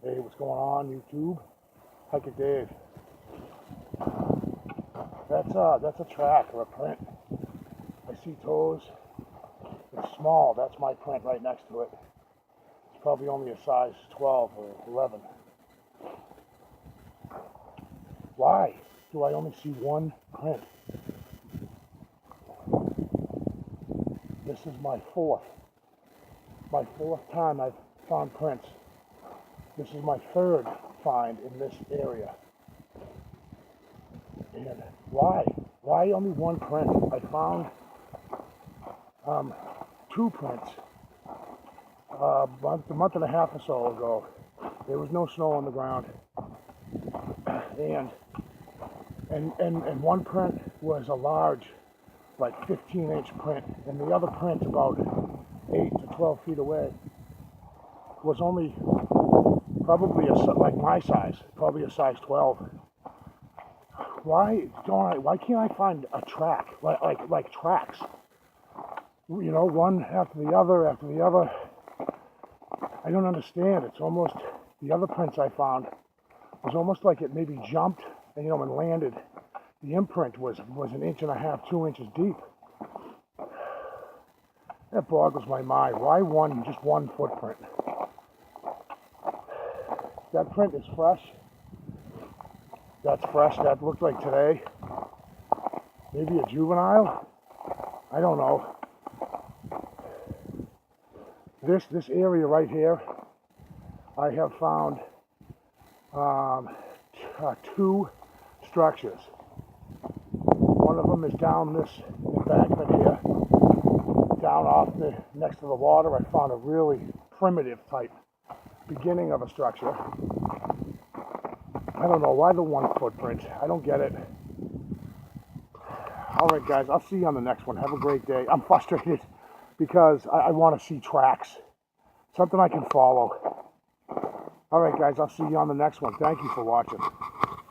Hey, what's going on, YouTube? Hiker Dave. That's a track or a print. I see toes. It's small. That's my print right next to it. It's probably only a size 12 or 11. Why do I only see one print? This is my fourth time I've found prints. This is my third find in this area. And why? Why only one print? I found two prints a month and a half or so ago. There was no snow on the ground. And one print was a large, like 15-inch print, and the other print about 8 to 12 feet away was only probably like my size, probably a size 12. Why can't I find a track, like tracks? You know, one after the other after the other. I don't understand. It's almost, the other prints I found was almost like it maybe jumped and, you know, and landed. The imprint was an inch and a half, 2 inches deep. That boggles my mind. Why just one footprint? That print is fresh. That's fresh. That looked like today. Maybe a juvenile? I don't know. This area right here, I have found two structures. One of them is down this embankment here, down off next to the water. I found a really primitive type beginning of a structure. I don't know why the one footprint. I don't get it. All right, guys, I'll see you on the next one. Have a great day. I'm frustrated because I want to see tracks, something I can follow. All right, guys, I'll see you on the next one. Thank you for watching.